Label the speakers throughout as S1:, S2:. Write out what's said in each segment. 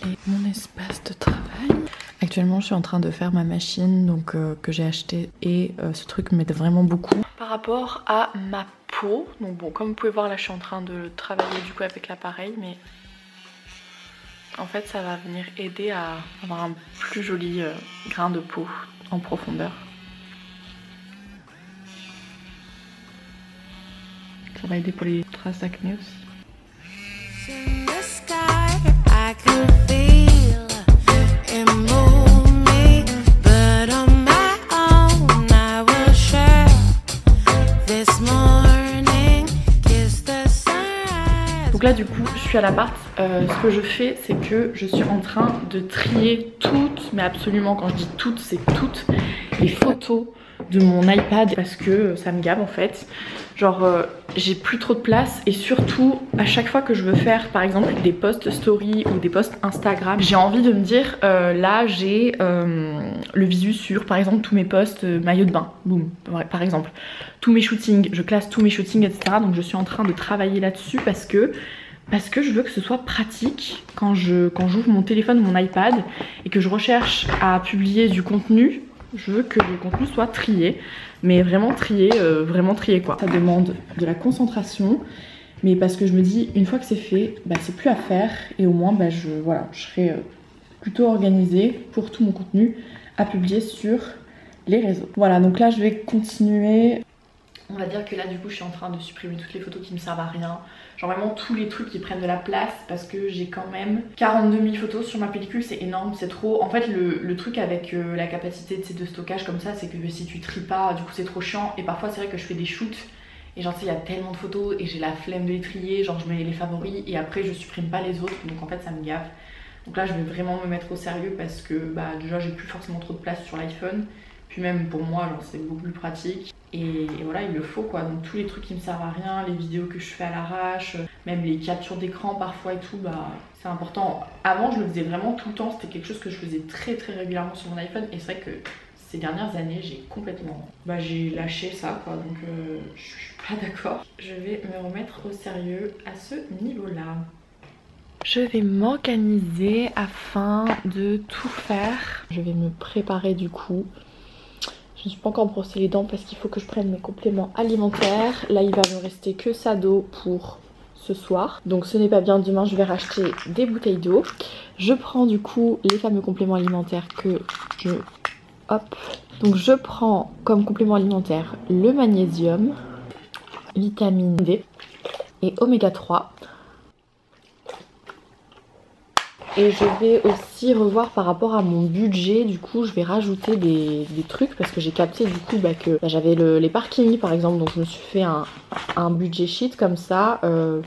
S1: Et mon espace de travail. Actuellement je suis en train de faire ma machine donc, que j'ai acheté et ce truc m'aide vraiment beaucoup. Par rapport à ma peau, donc bon comme vous pouvez voir là je suis en train de travailler du coup avec l'appareil mais en fait ça va venir aider à avoir un plus joli grain de peau en profondeur. Ça va aider pour les traces d'acné aussi. Donc là du coup je suis à l'appart, ce que je fais c'est que je suis en train de trier toutes, mais absolument quand je dis toutes c'est toutes les photos de mon iPad parce que ça me gave en fait. Genre j'ai plus trop de place et surtout à chaque fois que je veux faire par exemple des posts story ou des posts Instagram, j'ai envie de me dire là j'ai le visu sur par exemple tous mes posts maillot de bain, boum, par exemple tous mes shootings, je classe tous mes shootings etc. Donc je suis en train de travailler là-dessus parce que je veux que ce soit pratique quand j'ouvre mon téléphone ou mon iPad et que je recherche à publier du contenu. Je veux que le contenu soit trié, mais vraiment trié quoi. Ça demande de la concentration, mais parce que je me dis une fois que c'est fait, bah, c'est plus à faire et au moins bah, je serai plutôt organisée pour tout mon contenu à publier sur les réseaux. Voilà, donc là je vais continuer. On va dire que là du coup je suis en train de supprimer toutes les photos qui me servent à rien. Genre vraiment tous les trucs qui prennent de la place parce que j'ai quand même 42 000 photos sur ma pellicule, c'est énorme, c'est trop. En fait le truc avec la capacité de stockage comme ça c'est que si tu tries pas du coup c'est trop chiant. Et parfois c'est vrai que je fais des shoots et genre tu sais il y a tellement de photos et j'ai la flemme de les trier. Genre je mets les favoris et après je supprime pas les autres donc en fait ça me gave. Donc là je vais vraiment me mettre au sérieux parce que bah déjà j'ai plus forcément trop de place sur l'iPhone. Puis même pour moi genre c'est beaucoup plus pratique. Et voilà il le faut quoi, donc tous les trucs qui me servent à rien, les vidéos que je fais à l'arrache, même les captures d'écran parfois et tout, bah c'est important. Avant je le faisais vraiment tout le temps, c'était quelque chose que je faisais très régulièrement sur mon iPhone et c'est vrai que ces dernières années j'ai complètement, bah j'ai lâché ça quoi, donc je suis pas d'accord. Je vais me remettre au sérieux à ce niveau là. Je vais m'organiser afin de tout faire. Je vais me préparer du coup. Je ne suis pas encore brossé les dents parce qu'il faut que je prenne mes compléments alimentaires. Là, il va me rester que ça d'eau pour ce soir. Donc ce n'est pas bien, demain je vais racheter des bouteilles d'eau. Je prends du coup les fameux compléments alimentaires que je... Hop. Donc je prends comme complément alimentaire le magnésium, vitamine D et oméga 3. Et je vais aussi revoir par rapport à mon budget, du coup je vais rajouter des trucs parce que j'ai capté du coup bah, que j'avais les parkings par exemple, donc je me suis fait un budget sheet comme ça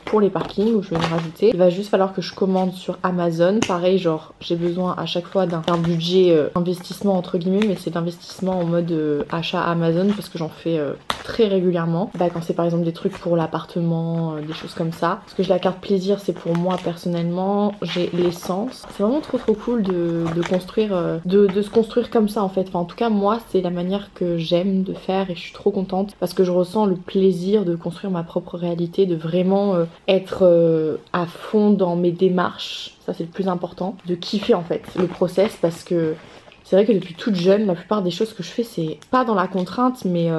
S1: pour les parkings où je vais me rajouter. Il va juste falloir que je commande sur Amazon, pareil genre j'ai besoin à chaque fois d'un budget investissement entre guillemets, mais c'est d'investissement en mode achat Amazon parce que j'en fais très régulièrement. Bah, quand c'est par exemple des trucs pour l'appartement, des choses comme ça. Parce que j'ai la carte plaisir, c'est pour moi personnellement, j'ai l'essence. C'est vraiment trop cool de construire, de se construire comme ça en fait. Enfin en tout cas moi c'est la manière que j'aime de faire et je suis trop contente parce que je ressens le plaisir de construire ma propre réalité, de vraiment être à fond dans mes démarches. Ça c'est le plus important. De kiffer en fait le process parce que c'est vrai que depuis toute jeune la plupart des choses que je fais c'est pas dans la contrainte mais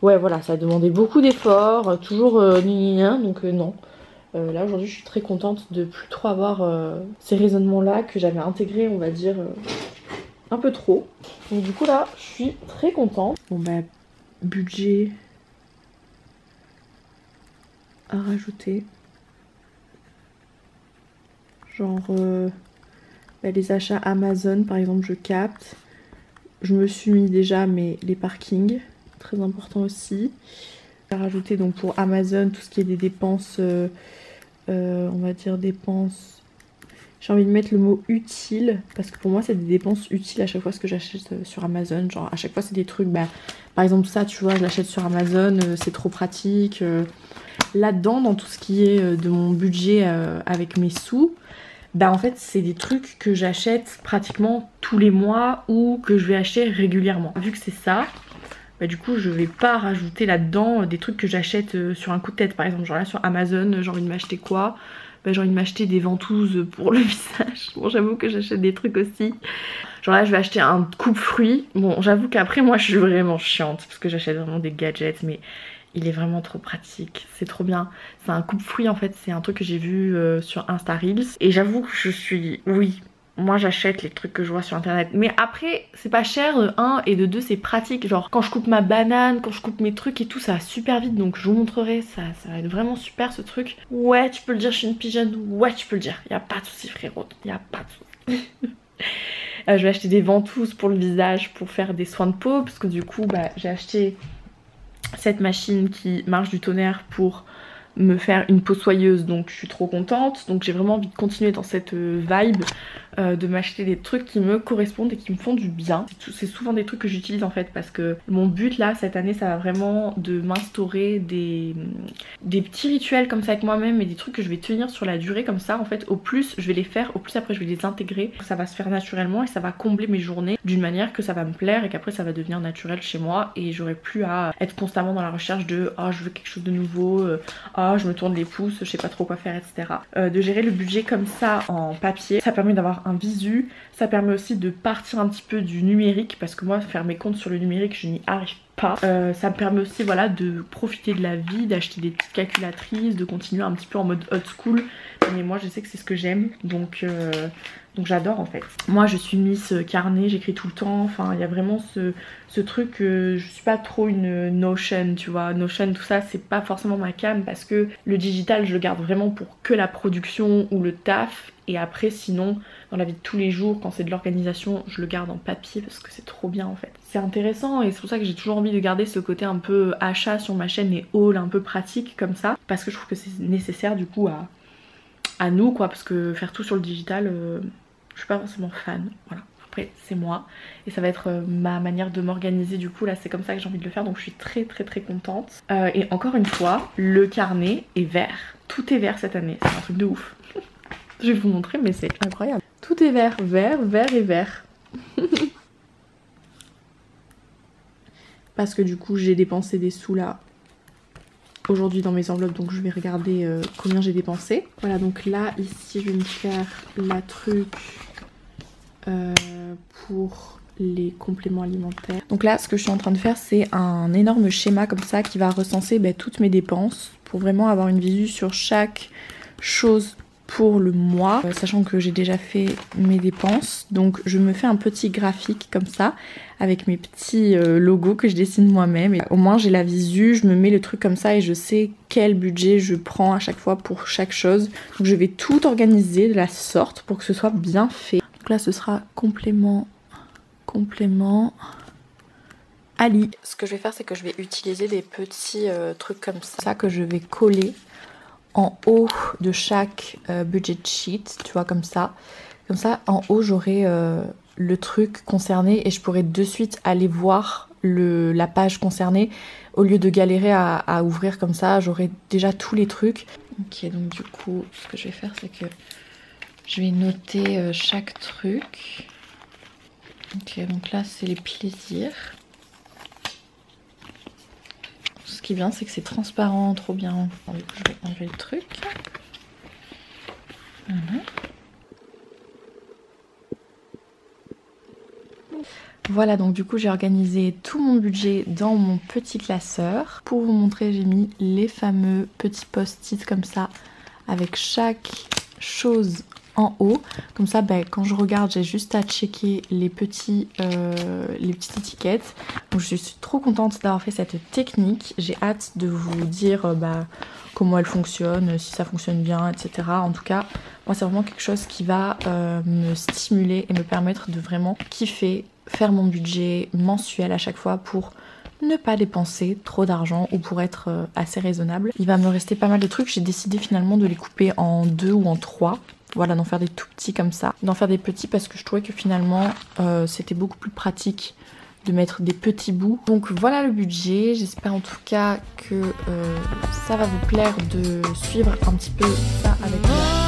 S1: ouais voilà ça a demandé beaucoup d'efforts, toujours donc non. Là aujourd'hui je suis très contente de plus trop avoir ces raisonnements là que j'avais intégrés on va dire un peu trop. Donc du coup là je suis très contente. Bon bah budget à rajouter. Genre bah, les achats Amazon par exemple je capte. Je me suis mis déjà mais les parkings, très important aussi. À rajouter donc pour Amazon tout ce qui est des dépenses on va dire dépenses, j'ai envie de mettre le mot utile parce que pour moi c'est des dépenses utiles à chaque fois ce que j'achète sur Amazon. Genre à chaque fois c'est des trucs, bah, par exemple ça tu vois je l'achète sur Amazon, c'est trop pratique. Là-dedans dans tout ce qui est de mon budget avec mes sous, bah en fait c'est des trucs que j'achète pratiquement tous les mois ou que je vais acheter régulièrement. Vu que c'est ça, bah du coup je vais pas rajouter là-dedans des trucs que j'achète sur un coup de tête par exemple. Genre là sur Amazon j'ai envie de m'acheter quoi, bah, j'ai envie de m'acheter des ventouses pour le visage. Bon, j'avoue que j'achète des trucs aussi. Genre là je vais acheter un coupe-fruits. Bon, j'avoue qu'après moi je suis vraiment chiante parce que j'achète vraiment des gadgets, mais il est vraiment trop pratique, c'est trop bien. C'est un coupe-fruits en fait, c'est un truc que j'ai vu sur Insta Reels. Et j'avoue que je suis, oui, moi j'achète les trucs que je vois sur internet. Mais après c'est pas cher de 1 et de 2 c'est pratique. Genre quand je coupe ma banane, quand je coupe mes trucs et tout, ça va super vite. Donc je vous montrerai, ça va être vraiment super ce truc. Ouais tu peux le dire, je suis une pigeonne, ouais tu peux le dire. Y a pas de soucis frérot, y a pas de soucis. Je vais acheter des ventouses pour le visage pour faire des soins de peau. Parce que du coup bah, j'ai acheté cette machine qui marche du tonnerre pour me faire une peau soyeuse, donc je suis trop contente. Donc j'ai vraiment envie de continuer dans cette vibe de m'acheter des trucs qui me correspondent et qui me font du bien. C'est souvent des trucs que j'utilise en fait, parce que mon but là cette année ça va vraiment de m'instaurer des petits rituels comme ça avec moi-même et des trucs que je vais tenir sur la durée comme ça. En fait au plus je vais les faire, au plus après je vais les intégrer. Ça va se faire naturellement et ça va combler mes journées d'une manière que ça va me plaire et qu'après ça va devenir naturel chez moi et j'aurai plus à être constamment dans la recherche de oh je veux quelque chose de nouveau, oh je me tourne les pouces, je sais pas trop quoi faire, etc. De gérer le budget comme ça en papier, ça permet d'avoir un visu, ça permet aussi de partir un petit peu du numérique parce que moi faire mes comptes sur le numérique je n'y arrive pas. Ça me permet aussi voilà de profiter de la vie, d'acheter des petites calculatrices, de continuer un petit peu en mode old school, mais moi je sais que c'est ce que j'aime donc j'adore en fait. Moi je suis Miss Carnet, j'écris tout le temps, enfin il y a vraiment ce truc, je suis pas trop une Notion, tu vois, Notion tout ça c'est pas forcément ma came parce que le digital je le garde vraiment pour que la production ou le taf et après sinon dans la vie de tous les jours quand c'est de l'organisation je le garde en papier parce que c'est trop bien en fait. C'est intéressant et c'est pour ça que j'ai toujours envie de garder ce côté un peu achat sur ma chaîne et haul un peu pratique comme ça parce que je trouve que c'est nécessaire du coup à nous quoi, parce que faire tout sur le digital je suis pas forcément fan, voilà. Après c'est moi et ça va être ma manière de m'organiser du coup là c'est comme ça que j'ai envie de le faire donc je suis très contente. Et encore une fois le carnet est vert, tout est vert cette année, c'est un truc de ouf. Je vais vous montrer mais c'est incroyable. Tout est vert, vert et vert. Parce que du coup j'ai dépensé des sous là aujourd'hui dans mes enveloppes donc je vais regarder combien j'ai dépensé. Voilà donc là ici je vais me faire la truc pour les compléments alimentaires. Donc là ce que je suis en train de faire c'est un énorme schéma comme ça qui va recenser toutes mes dépenses pour vraiment avoir une visu sur chaque chose pour le mois, sachant que j'ai déjà fait mes dépenses. Donc je me fais un petit graphique comme ça avec mes petits logos que je dessine moi-même et au moins j'ai la visu, je me mets le truc comme ça et je sais quel budget je prends à chaque fois pour chaque chose. Donc je vais tout organiser de la sorte pour que ce soit bien fait. Donc là ce sera complément Ali. Ce que je vais faire c'est que je vais utiliser des petits trucs comme ça que je vais coller en haut de chaque budget sheet, tu vois, comme ça en haut j'aurai le truc concerné et je pourrai de suite aller voir la page concernée au lieu de galérer à ouvrir comme ça, j'aurai déjà tous les trucs. Ok, donc du coup ce que je vais faire c'est que je vais noter chaque truc. Ok, donc là c'est les plaisirs. Ce qui est bien c'est que c'est transparent, trop bien. Du coup je vais enlever le truc. Voilà donc du coup j'ai organisé tout mon budget dans mon petit classeur. Pour vous montrer j'ai mis les fameux petits post-it comme ça avec chaque chose en haut. Comme ça quand je regarde j'ai juste à checker les petites étiquettes. Donc je suis trop contente d'avoir fait cette technique. J'ai hâte de vous dire comment elle fonctionne, si ça fonctionne bien, etc. En tout cas moi c'est vraiment quelque chose qui va me stimuler et me permettre de vraiment kiffer, faire mon budget mensuel à chaque fois pour ne pas dépenser trop d'argent ou pour être assez raisonnable. Il va me rester pas mal de trucs, j'ai décidé finalement de les couper en 2 ou en 3. Voilà, d'en faire des tout petits comme ça, d'en faire des petits parce que je trouvais que finalement c'était beaucoup plus pratique de mettre des petits bouts. Donc voilà le budget, j'espère en tout cas que ça va vous plaire de suivre un petit peu ça avec moi.